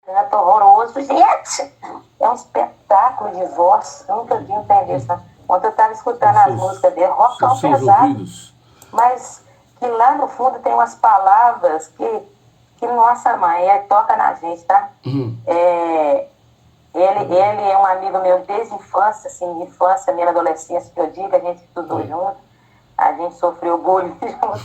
Canto horroroso, gente! É um espetáculo de voz. Eu nunca vi um trem desse. Ontem eu estava escutando as músicas dele, rockão pesado, ouvidos. mas que lá no fundo tem umas palavras que nossa mãe, toca na gente, tá? É, ele é um amigo meu desde a infância, assim, de infância, minha adolescência, que eu digo, a gente estudou junto, a gente sofreu bullying junto.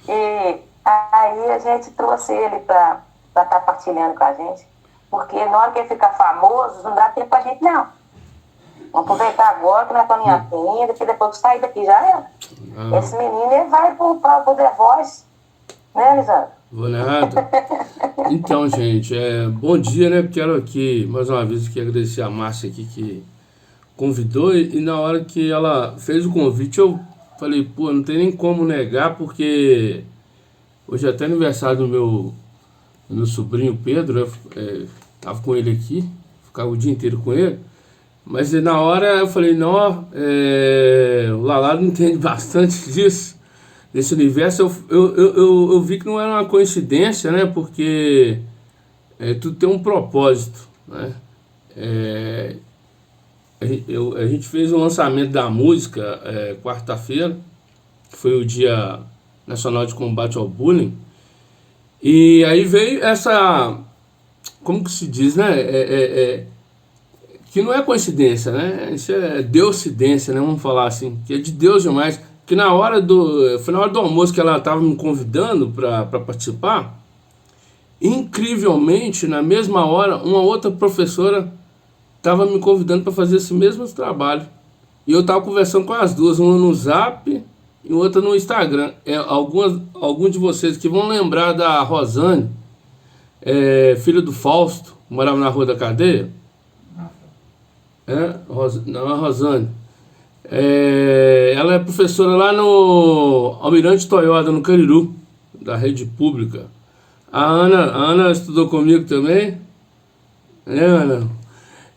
E aí a gente trouxe ele para estar partilhando com a gente, porque na hora que ele ficar famoso, não dá tempo pra gente, não. Vamos aproveitar agora que nós estamos em ainda, que depois que sair daqui já era. Esse menino, ele vai para o The Voice, né, Lisandro? Vou nada. Então, gente, bom dia, né? Quero aqui, mais uma vez, aqui agradecer a Márcia aqui que convidou e na hora que ela fez o convite eu falei, pô, não tem nem como negar, porque hoje é até aniversário do meu sobrinho Pedro, eu tava com ele aqui, ficava o dia inteiro com ele, mas na hora eu falei, não, o Lalado entende bastante disso, desse universo. Eu vi que não era uma coincidência, né? Porque tudo tem um propósito, né? A gente fez o lançamento da música quarta-feira, que foi o Dia Nacional de Combate ao Bullying, e aí veio essa, como que se diz, né? Que não é coincidência, né? Isso é deusidência, né? Vamos falar assim, que é de Deus demais. Que foi na hora do almoço que ela estava me convidando para participar. Incrivelmente, na mesma hora, uma outra professora estava me convidando para fazer esse mesmo trabalho. E eu estava conversando com as duas, uma no Zap e outra no Instagram. Alguns de vocês que vão lembrar da Rosane, filha do Fausto, que morava na Rua da Cadeia. Não, a Rosane. Ela é professora lá no Almirante Toyota, no Cariru, da rede pública. A Ana estudou comigo também, né, Ana?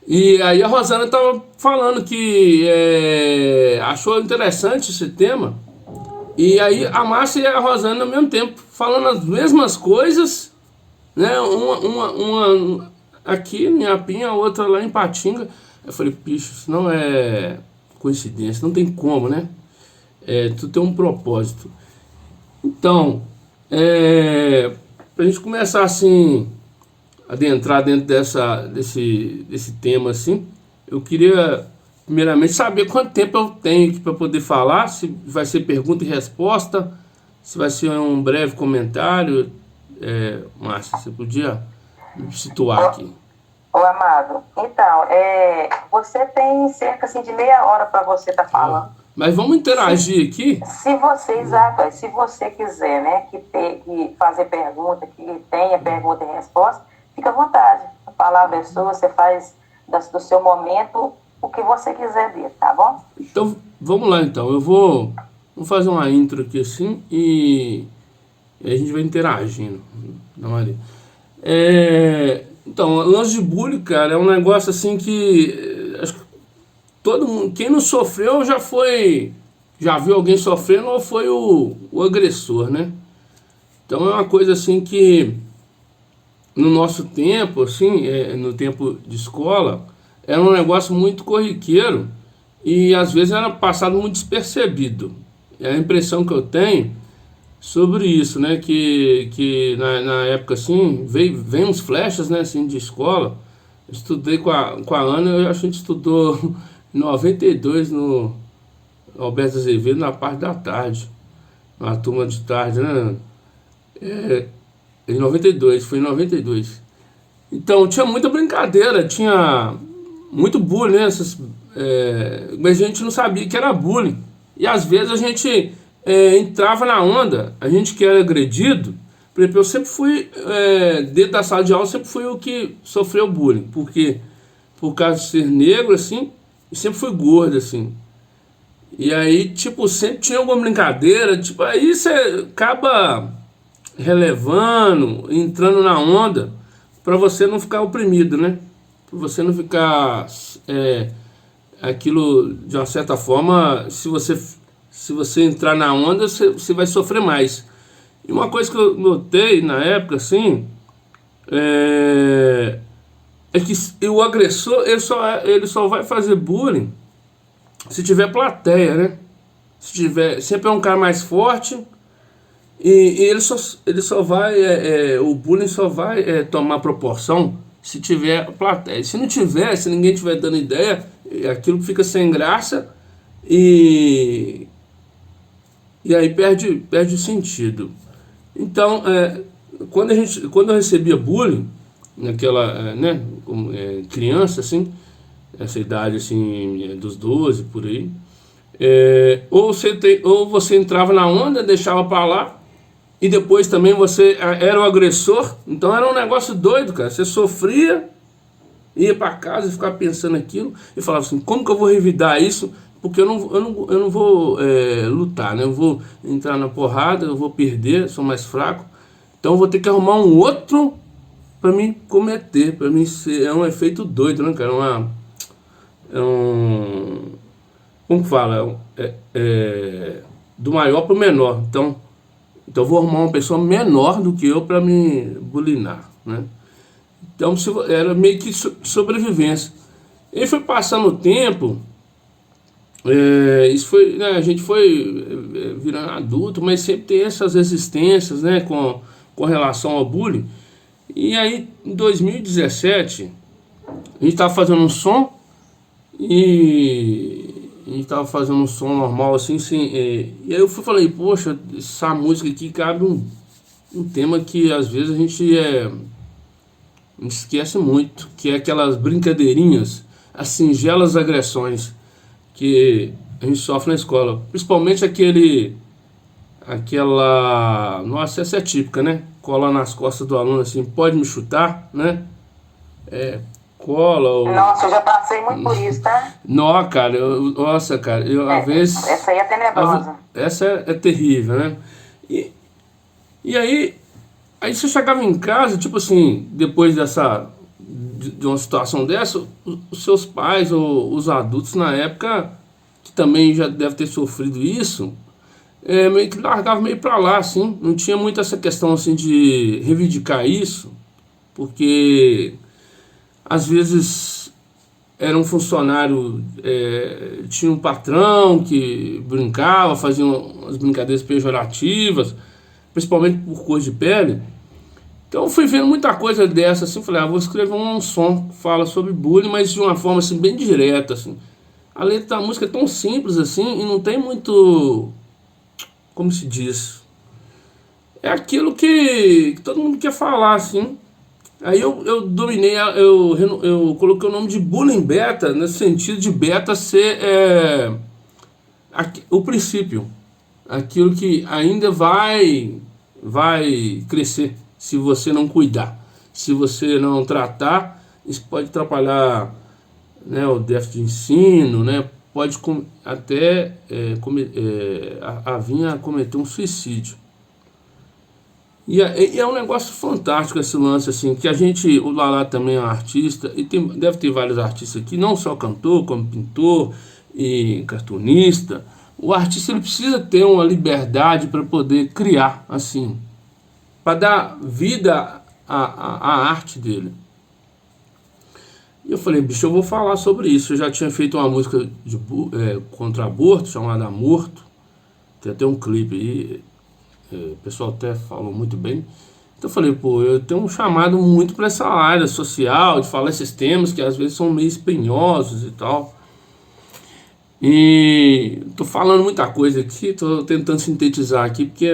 E aí a Rosana estava falando que achou interessante esse tema. E aí a Márcia e a Rosana ao mesmo tempo falando as mesmas coisas, né? Uma aqui em Apim, a outra lá em Patinga. Eu falei, bicho, isso não é coincidência, não tem como, né? Tudo tem um propósito. Então, pra gente começar assim, adentrar dentro desse tema assim, eu queria primeiramente saber quanto tempo eu tenho aqui para poder falar, se vai ser pergunta e resposta, se vai ser um breve comentário. Márcia, você podia me situar aqui? Ô, Amado, então, você tem cerca assim, de meia hora para você estar falando. Mas vamos interagir aqui? Exato, se você quiser, né, que fazer pergunta, que tenha pergunta e resposta, fica à vontade. A palavra é sua, você faz do seu momento o que você quiser ver, tá bom? Então, vamos lá então. Vou fazer uma intro aqui assim e a gente vai interagindo. Não, Maria. Então, o lance de bullying, cara, é um negócio assim que acho que todo mundo, quem não sofreu já viu alguém sofrendo ou foi o agressor, né? Então é uma coisa assim que no nosso tempo, assim, no tempo de escola, era um negócio muito corriqueiro e às vezes era passado muito despercebido. É a impressão que eu tenho sobre isso, né, que na época assim, vem uns flechas, né, assim, de escola. Eu estudei com a Ana, a gente estudou em 92 no Alberto Azevedo, na parte da tarde, na turma de tarde, né, foi em 92. Então tinha muita brincadeira, tinha muito bullying, né, mas a gente não sabia que era bullying. E às vezes a gente entrava na onda, a gente que era agredido. Por exemplo, eu sempre fui, dentro da sala de aula, sempre fui o que sofreu bullying, porque por causa de ser negro, assim, e sempre fui gordo, assim. E aí, tipo, sempre tinha alguma brincadeira, tipo, aí você acaba relevando, entrando na onda, para você não ficar oprimido, né? Para você não ficar aquilo, de uma certa forma, se você entrar na onda, você vai sofrer mais. E uma coisa que eu notei na época, assim, é que o agressor ele só vai fazer bullying se tiver plateia, né? Se tiver, sempre é um cara mais forte e ele só vai, o bullying só vai tomar proporção se tiver plateia. Se não tiver, se ninguém tiver dando ideia, aquilo fica sem graça e aí perde o sentido. Então, quando eu recebia bullying, naquela, né, como, criança, assim, essa idade, assim, dos 12, por aí, ou você entrava na onda, deixava pra lá, e depois também você era o agressor, então era um negócio doido, cara. Você sofria, ia pra casa e ficava pensando aquilo, e falava assim, como que eu vou revidar isso? Porque eu não vou lutar, né? Eu vou entrar na porrada, eu vou perder, sou mais fraco. Então eu vou ter que arrumar um outro para mim cometer, para mim ser. É um efeito doido, né, cara? Como que fala? Do maior para o menor. Então eu vou arrumar uma pessoa menor do que eu para me bulinar, né? Então era meio que sobrevivência. E foi passando o tempo. Isso foi, né, a gente foi virando adulto, mas sempre tem essas resistências, né, com relação ao bullying. E aí, em 2017, a gente estava fazendo um som e a gente estava fazendo um som normal assim, e aí eu falei, poxa, essa música aqui cabe um tema que às vezes a gente esquece muito, que é aquelas brincadeirinhas, as singelas agressões que a gente sofre na escola, principalmente aquela, nossa, essa é típica, né? Cola nas costas do aluno assim, pode me chutar, né? Cola ou... Nossa, eu já passei muito por isso, tá? Não, cara, nossa, cara, às vezes... Essa aí é tenebrosa. Essa é terrível, né? E aí você chegava em casa, tipo assim, depois de uma situação dessa, os seus pais ou os adultos na época, que também já deve ter sofrido isso, meio que largava meio pra lá, assim, não tinha muito essa questão assim de reivindicar isso, porque às vezes era um funcionário, tinha um patrão que brincava, fazia umas brincadeiras pejorativas, principalmente por cor de pele. Então eu fui vendo muita coisa dessa, assim, falei, vou escrever um som que fala sobre bullying, mas de uma forma assim, bem direta, assim. A letra da música é tão simples assim e não tem muito, como se diz, é aquilo que todo mundo quer falar, assim. Aí eu dominei, eu coloquei o nome de bullying beta, no sentido de beta ser o princípio, aquilo que ainda vai crescer se você não cuidar, se você não tratar. Isso pode atrapalhar, né, o déficit de ensino, né, pode até vir a cometer um suicídio. E é um negócio fantástico esse lance, assim, que o Lala também é um artista, e deve ter vários artistas aqui, não só cantor, como pintor e cartunista. O artista ele precisa ter uma liberdade para poder criar, assim, para dar vida à arte dele. E eu falei, bicho, eu vou falar sobre isso. Eu já tinha feito uma música contra aborto, chamada Morto, tem até um clipe aí. O pessoal até falou muito bem. Então eu falei, pô, eu tenho um chamado muito para essa área social, de falar esses temas que às vezes são meio espinhosos e tal. E tô falando muita coisa aqui, tô tentando sintetizar aqui, porque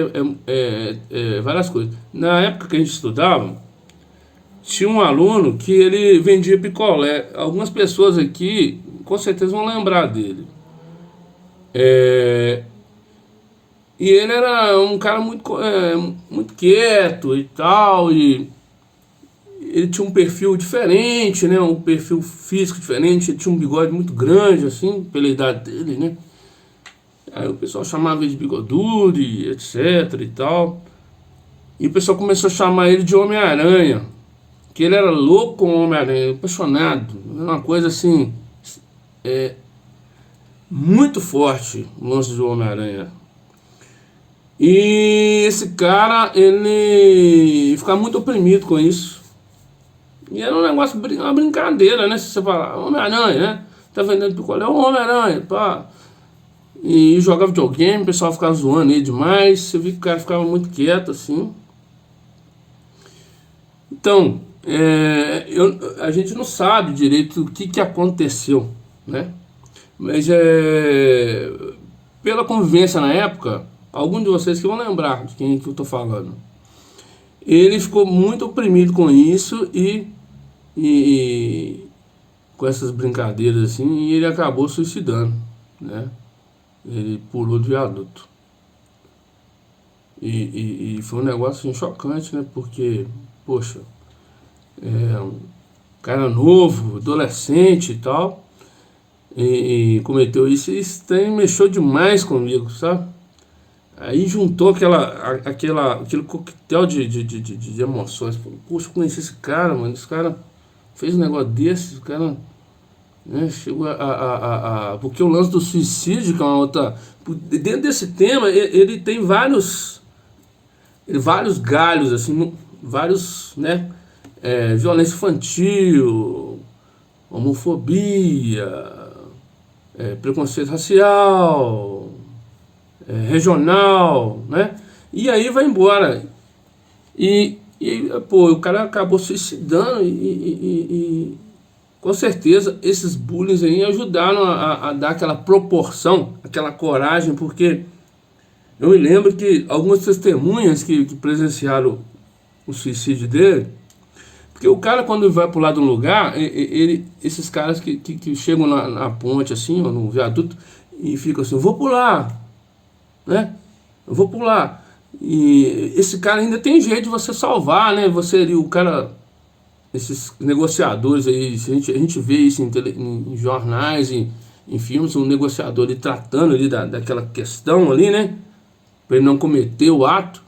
várias coisas. Na época que a gente estudava, tinha um aluno que ele vendia picolé. Algumas pessoas aqui com certeza vão lembrar dele. E ele era um cara muito quieto e tal, e ele tinha um perfil diferente, né? Um perfil físico diferente, ele tinha um bigode muito grande, assim, pela idade dele, né? Aí o pessoal chamava ele de bigodudo, e etc e tal. E o pessoal começou a chamar ele de Homem-Aranha, que ele era louco com o Homem-Aranha, apaixonado, uma coisa assim, muito forte, o lance do Homem-Aranha. E esse cara, ele ficava muito oprimido com isso. E era um negócio, uma brincadeira, né? Se você falar, Homem-Aranha, né? Tá vendendo picolé, o Homem-Aranha, pá. E jogava videogame, o pessoal ficava zoando ele demais. Você viu que o cara ficava muito quieto, assim. Então, a gente não sabe direito o que aconteceu, né? Mas pela convivência na época, alguns de vocês que vão lembrar de quem que eu tô falando. Ele ficou muito oprimido com isso e com essas brincadeiras assim, e ele acabou suicidando, né? Ele pulou do viaduto. E foi um negócio assim, chocante, né? Porque, poxa, um cara novo, adolescente e tal, e cometeu isso, e isso mexeu demais comigo, sabe? Aí juntou aquele coquetel de emoções. Poxa, conheci esse cara, mano. Esse cara fez um negócio desse, o cara, né, chegou porque o lance do suicídio, que é uma outra. Dentro desse tema, ele tem vários galhos, assim, vários, né? Violência infantil, homofobia, preconceito racial, regional, né? E aí vai embora. Pô, o cara acabou suicidando e com certeza esses bullies aí ajudaram a dar aquela proporção, aquela coragem, porque eu me lembro que algumas testemunhas que presenciaram o suicídio dele, porque o cara quando vai pular de um lugar, esses caras que chegam na ponte assim, ou no viaduto, e ficam assim, eu vou pular, né? Eu vou pular. E esse cara ainda tem jeito de você salvar, né? O cara, esses negociadores aí, a gente vê isso em jornais, em filmes, um negociador ali tratando ali daquela questão ali, né? Para ele não cometer o ato.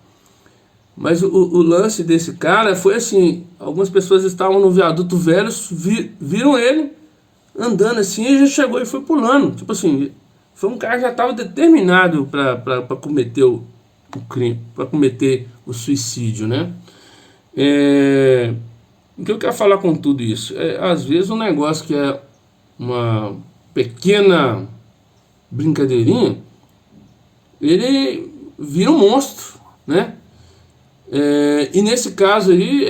Mas o lance desse cara foi assim, algumas pessoas estavam no viaduto velho, viram ele andando assim e já chegou e foi pulando. Tipo assim, foi um cara que já estava determinado para cometer o crime, para cometer o suicídio, né? O que eu quero falar com tudo isso? Às vezes um negócio que é uma pequena brincadeirinha, ele vira um monstro, né? E nesse caso aí,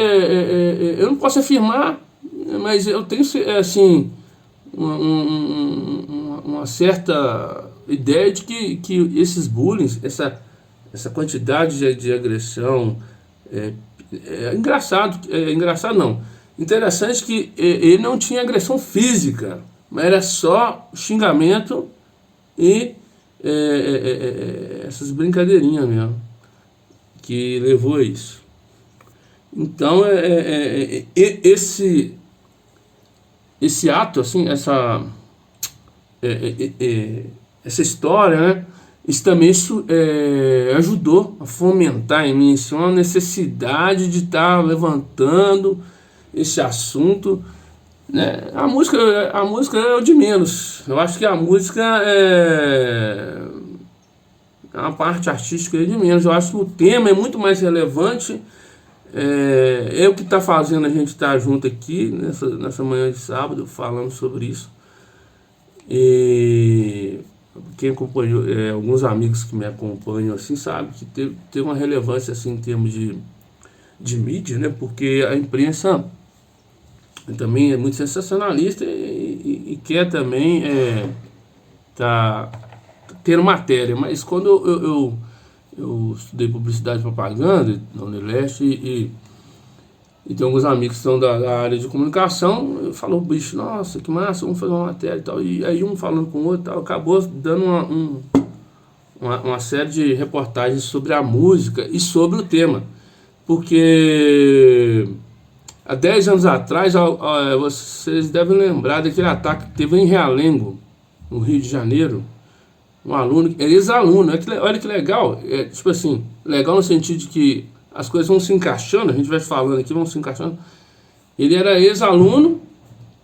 eu não posso afirmar, mas eu tenho assim uma certa ideia de que esses bullying, essa quantidade de agressão, engraçado não, interessante que ele não tinha agressão física, mas era só xingamento e essas brincadeirinhas mesmo que levou a isso. Então esse ato, assim, essa história, né? Isso também ajudou a fomentar em mim assim, uma necessidade de estar levantando esse assunto, né? A música é o de menos. Eu acho que a música é uma parte artística de menos. Eu acho que o tema é muito mais relevante. É o que está fazendo a gente estar junto aqui nessa manhã de sábado falando sobre isso. E quem acompanhou, alguns amigos que me acompanham assim, sabe que teve uma relevância assim, em termos de mídia, né? Porque a imprensa também é muito sensacionalista e quer também ter matéria. Mas quando eu estudei publicidade e propaganda na Unileste e tem alguns amigos que são da área de comunicação, falou, bicho, nossa, que massa, vamos fazer uma matéria e tal. E aí um falando com o outro, tal, acabou dando uma série de reportagens sobre a música e sobre o tema. Porque há 10 anos atrás, vocês devem lembrar daquele ataque que teve em Realengo, no Rio de Janeiro. Um aluno, ex-aluno, olha que legal, tipo assim, legal no sentido de que as coisas vão se encaixando, a gente vai falando aqui, vão se encaixando. Ele era ex-aluno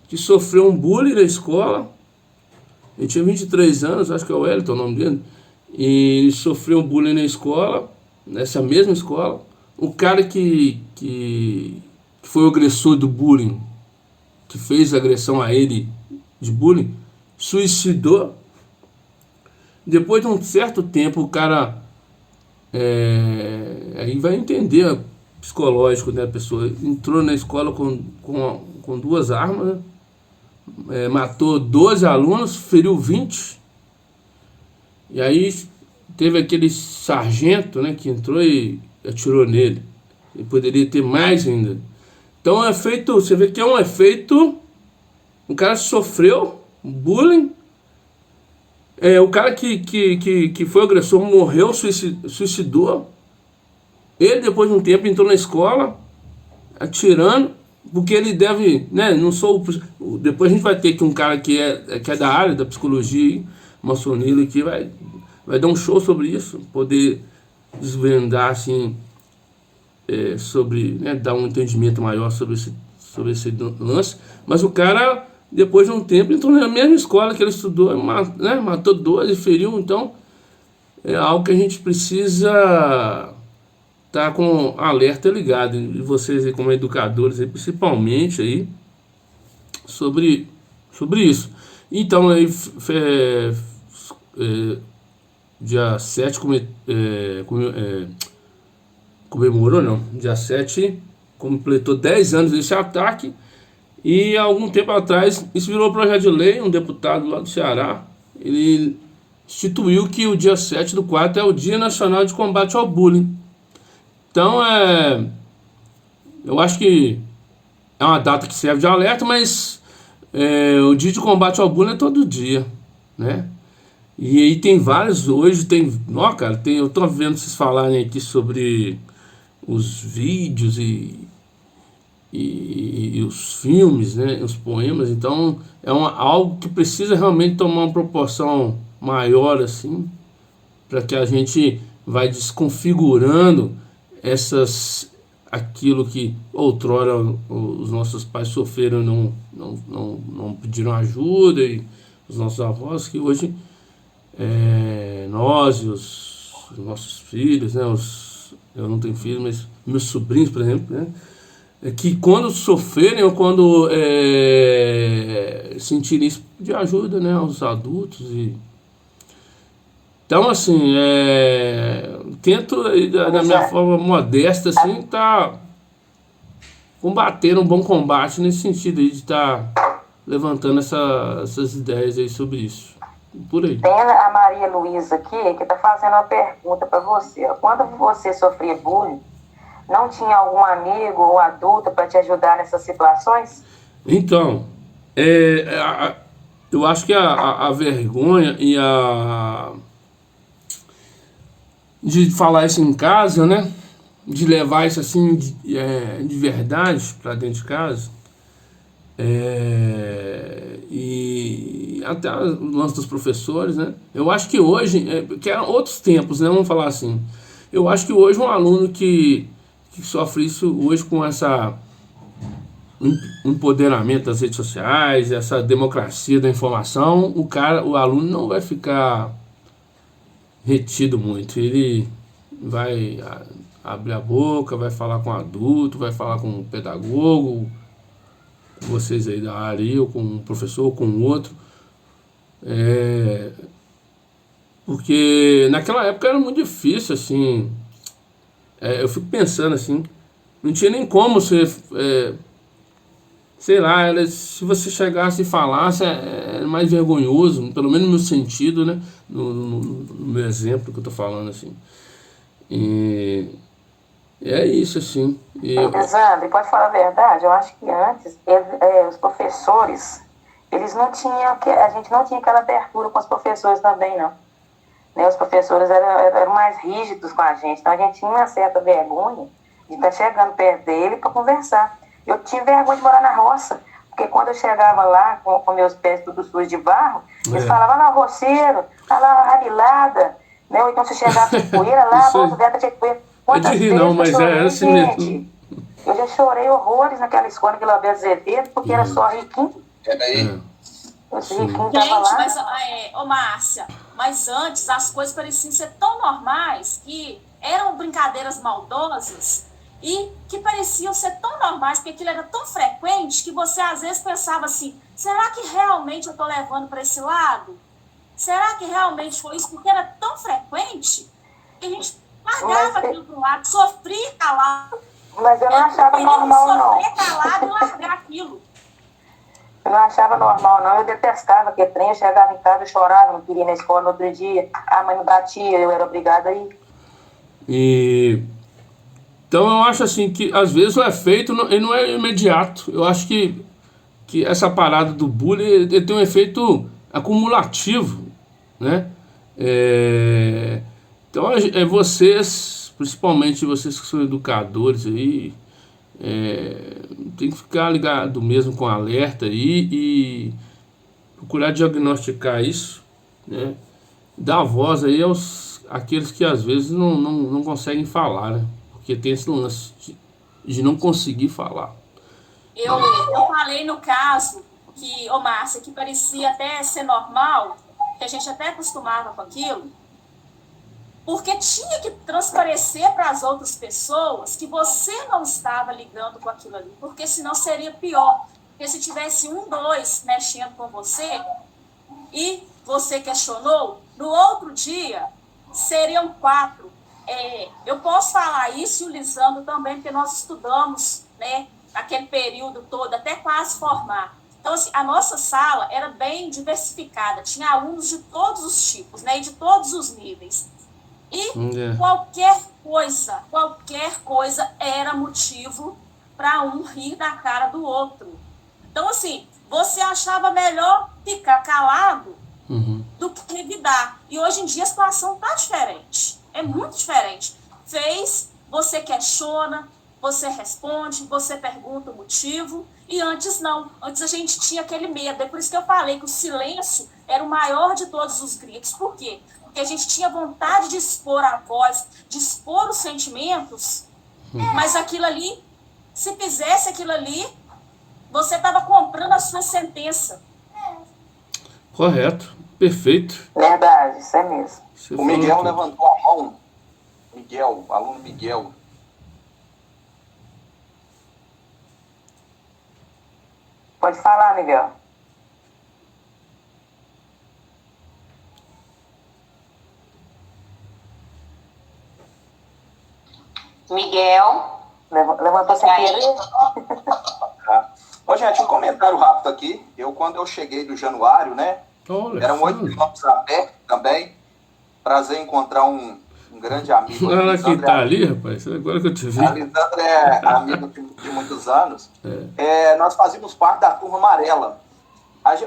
que sofreu um bullying na escola, ele tinha 23 anos, acho que é o Wellington o nome dele, e sofreu um bullying na escola, nessa mesma escola. O cara que que foi o agressor do bullying, que fez a agressão a ele de bullying, suicidou. Depois de um certo tempo, o cara aí vai entender psicológico, né? A pessoa entrou na escola com 2 armas, né? Matou 12 alunos, feriu 20. E aí teve aquele sargento, né, que entrou e atirou nele. E poderia ter mais ainda. Então é feito, você vê que é um efeito. O cara sofreu bullying. O cara que foi agressor morreu, suicidou. Ele, depois de um tempo, entrou na escola atirando, porque ele deve, né? Não sou. Depois a gente vai ter que um cara que é da área da psicologia, Maçonilo, que vai dar um show sobre isso, poder desvendar assim, sobre, né, dar um entendimento maior sobre esse lance. Mas o cara, depois de um tempo, entrou na mesma escola que ele estudou, né, matou 12, feriu. Então é algo que a gente precisa estar com alerta ligado, e vocês aí como educadores aí, principalmente aí, sobre isso. Então aí dia 7 comemorou, não, dia 7 completou 10 anos desse ataque. E há algum tempo atrás isso virou projeto de lei. Um deputado lá do Ceará, ele instituiu que o dia 7/4 é o Dia Nacional de Combate ao Bullying. Então eu acho que é uma data que serve de alerta, mas o dia de combate ao bullying é todo dia, né? E aí tem vários, hoje tem, cara, eu tô vendo vocês falarem aqui sobre os vídeos e os filmes, né, os poemas. Então algo que precisa realmente tomar uma proporção maior, assim, para que a gente vai desconfigurando aquilo que outrora os nossos pais sofreram, não pediram ajuda, e os nossos avós, que hoje nós e os nossos filhos, né, eu não tenho filhos, mas meus sobrinhos, por exemplo, né, que quando sofrerem ou quando sentirem isso, pedir ajuda, né, aos adultos. Então, assim, tento, da minha forma modesta, assim, tá combatendo um bom combate nesse sentido aí, de estar levantando essas ideias aí sobre isso. Por aí. Tem a Maria Luísa aqui, que está fazendo uma pergunta para você. Quando você sofria bullying, não tinha algum amigo ou adulto para te ajudar nessas situações? Então, eu acho que a vergonha e de falar isso em casa, né? De levar isso assim de verdade para dentro de casa, e até o lance dos professores, né? Eu acho que hoje, que eram outros tempos, né? Vamos falar assim. Eu acho que hoje um aluno que sofre isso hoje com essa empoderamento das redes sociais, essa democracia da informação, o aluno não vai ficar retido muito. Ele vai abrir a boca, vai falar com o adulto, vai falar com o pedagogo, vocês aí da área, ou com um professor, ou com o outro. Porque naquela época era muito difícil, assim. Eu fico pensando assim, não tinha nem como você, sei lá, se você chegasse e falasse, era mais vergonhoso, pelo menos no meu sentido, né? No meu exemplo que eu tô falando, assim. E é isso, assim. Elisandro, pode falar a verdade, eu acho que antes os professores, eles não tinham, a gente não tinha aquela abertura com os professores também, não. Né, os professores eram mais rígidos com a gente, então a gente tinha uma certa vergonha de estar chegando perto dele para conversar. Eu tinha vergonha de morar na roça, porque quando eu chegava lá com meus pés tudo sujos de barro, eles falavam, lá o roceiro, lá a rabilada, né? Ou então se chegava de poeira lá, a bolsa dela tinha poeira. Quantas vezes não, mas chorei, assim mesmo. Eu já chorei horrores naquela escola que Alberto Azevedo, porque era só riquinho. Gente, mas, Márcia, mas antes as coisas pareciam ser tão normais que eram brincadeiras maldosas e que pareciam ser tão normais, porque aquilo era tão frequente que você às vezes pensava assim, será que realmente eu estou levando para esse lado? Será que realmente foi isso? Porque era tão frequente que a gente largava aquilo para o lado, sofria calado. Mas eu não achava normal, não. Sofrer calado e largar aquilo. Eu não achava normal, não. Eu detestava aquele trem. Eu chegava em casa, eu chorava, não queria ir na escola no outro dia. A mãe me batia, eu era obrigada a ir. Então eu acho assim que às vezes o efeito ele não é imediato. Eu acho que essa parada do bullying ele tem um efeito acumulativo, né? Então vocês, principalmente vocês que são educadores aí, tem que ficar ligado mesmo com alerta aí e procurar diagnosticar isso, né? Dar voz aí àqueles que às vezes não conseguem falar, né? Porque tem esse lance de não conseguir falar. Eu falei no caso que, Márcia, que parecia até ser normal, que a gente até acostumava com aquilo, porque tinha que transparecer para as outras pessoas que você não estava ligando com aquilo ali, porque senão seria pior. Porque se tivesse 1, 2 mexendo com você e você questionou, no outro dia seriam 4. Eu posso falar isso e o Lisandro também, porque nós estudamos, né, aquele período todo, até quase formar. Então, assim, a nossa sala era bem diversificada, tinha alunos de todos os tipos, né, e de todos os níveis. E qualquer coisa era motivo para um rir da cara do outro. Então, assim, você achava melhor ficar calado do que revidar. E hoje em dia a situação está diferente. É muito diferente. Você questiona, você responde, você pergunta o motivo. E antes não. Antes a gente tinha aquele medo. É por isso que eu falei que o silêncio era o maior de todos os gritos. Por quê? Porque a gente tinha vontade de expor a voz, de expor os sentimentos, mas aquilo ali, se fizesse aquilo ali, você estava comprando a sua sentença. Correto, perfeito. Verdade, isso é mesmo. O Miguel levantou a mão. Miguel, aluno Miguel. Pode falar, Miguel. Miguel. Levantou sem querer? Ô, gente, um comentário rápido aqui. Quando eu cheguei do Januário, né? Eram 8 quilômetros a pé também. Prazer em encontrar um grande amigo. Ela que tá ali, rapaz. Agora que eu te vi. A Lisandra é amigo de muitos anos. Nós fazíamos parte da turma amarela.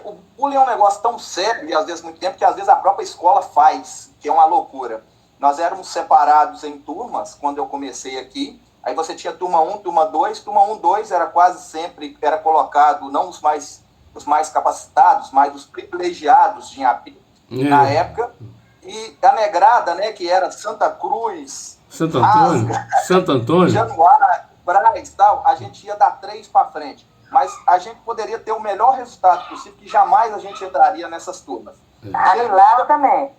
O bullying é um negócio tão sério e às vezes muito tempo que às vezes a própria escola faz, que é uma loucura. Nós éramos separados em turmas quando eu comecei aqui. Aí você tinha turma 1, turma 2. Turma 1, 2 era quase sempre, era colocado não os mais capacitados, mas os privilegiados de Inhapi na época. E a negrada, né, que era Santa Cruz, Santo Antônio, Santo Antônio, Januário, Braz e tal, a gente ia dar 3 para frente. Mas a gente poderia ter o melhor resultado possível, que jamais a gente entraria nessas turmas. Lá também.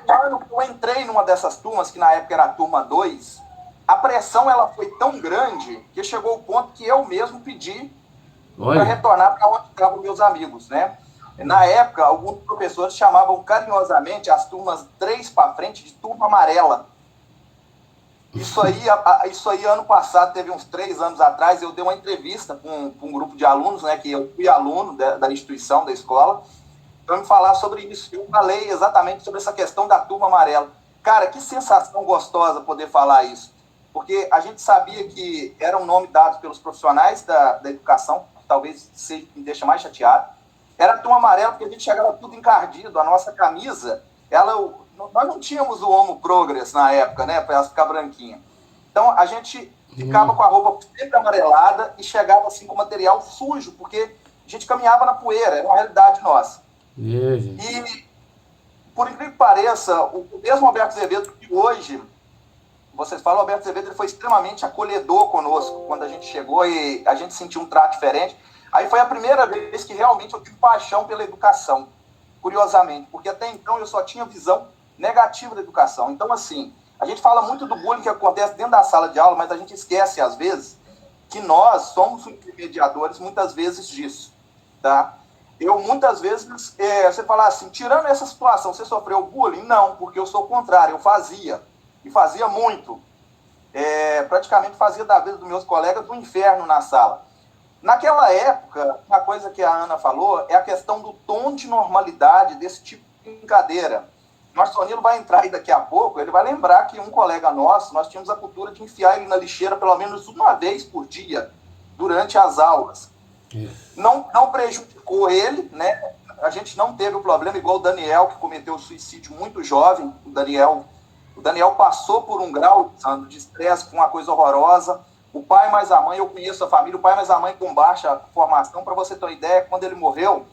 Quando eu entrei numa dessas turmas, que na época era a turma 2, a pressão ela foi tão grande que chegou ao ponto que eu mesmo pedi para retornar para onde estavam meus amigos, né? Na época, alguns professores chamavam carinhosamente as turmas 3 para frente de turma amarela. Isso aí, ano passado, teve uns 3 anos atrás, eu dei uma entrevista com um grupo de alunos, né, que eu fui aluno da instituição, da escola, para me falar sobre isso. Eu falei exatamente sobre essa questão da turma amarela. Cara, que sensação gostosa poder falar isso. Porque a gente sabia que era um nome dado pelos profissionais da educação, que talvez me deixa mais chateado. Era a turma amarela porque a gente chegava tudo encardido. A nossa camisa, nós não tínhamos o Homo Progress na época, né, para ela ficar branquinha. Então a gente ficava com a roupa sempre amarelada e chegava assim com material sujo, porque a gente caminhava na poeira, era uma realidade nossa. E, por incrível que pareça, o mesmo Alberto Azevedo, que hoje, vocês falam, o Alberto Azevedo ele foi extremamente acolhedor conosco quando a gente chegou e a gente sentiu um trato diferente. Aí foi a primeira vez que realmente eu tive paixão pela educação, curiosamente, porque até então eu só tinha visão negativa da educação. Então, assim, A gente fala muito do bullying que acontece dentro da sala de aula, mas a gente esquece, às vezes, que nós somos intermediadores, muitas vezes, disso, tá? Eu, muitas vezes, você fala assim, tirando essa situação, você sofreu bullying? Não, porque eu sou o contrário, eu fazia, e fazia muito. Praticamente fazia da vida dos meus colegas do inferno na sala. Naquela época, uma coisa que a Ana falou é a questão do tom de normalidade desse tipo de brincadeira. O Marcelino vai entrar aí daqui a pouco, ele vai lembrar que um colega nosso, nós tínhamos a cultura de enfiar ele na lixeira pelo menos uma vez por dia, durante as aulas. Não prejudicou ele, né? A gente não teve o problema igual o Daniel, que cometeu suicídio muito jovem. O Daniel passou por um grau, Sandro, de estresse, com uma coisa horrorosa. O pai mais a mãe, eu conheço a família, o pai mais a mãe com baixa formação. Para você ter uma ideia, quando ele morreu,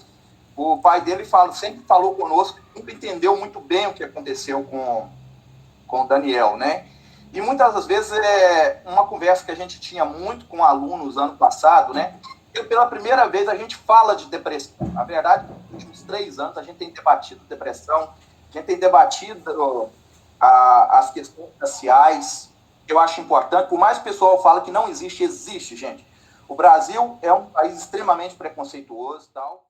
o pai dele sempre falou conosco, nunca entendeu muito bem o que aconteceu com o Daniel, né? E muitas das vezes uma conversa que a gente tinha muito com alunos ano passado, né? E pela primeira vez a gente fala de depressão. Na verdade, nos últimos 3 anos a gente tem debatido depressão, a gente tem debatido as questões raciais, que eu acho importante. Por mais que o pessoal fala que não existe, existe, gente. O Brasil é um país extremamente preconceituoso e tal.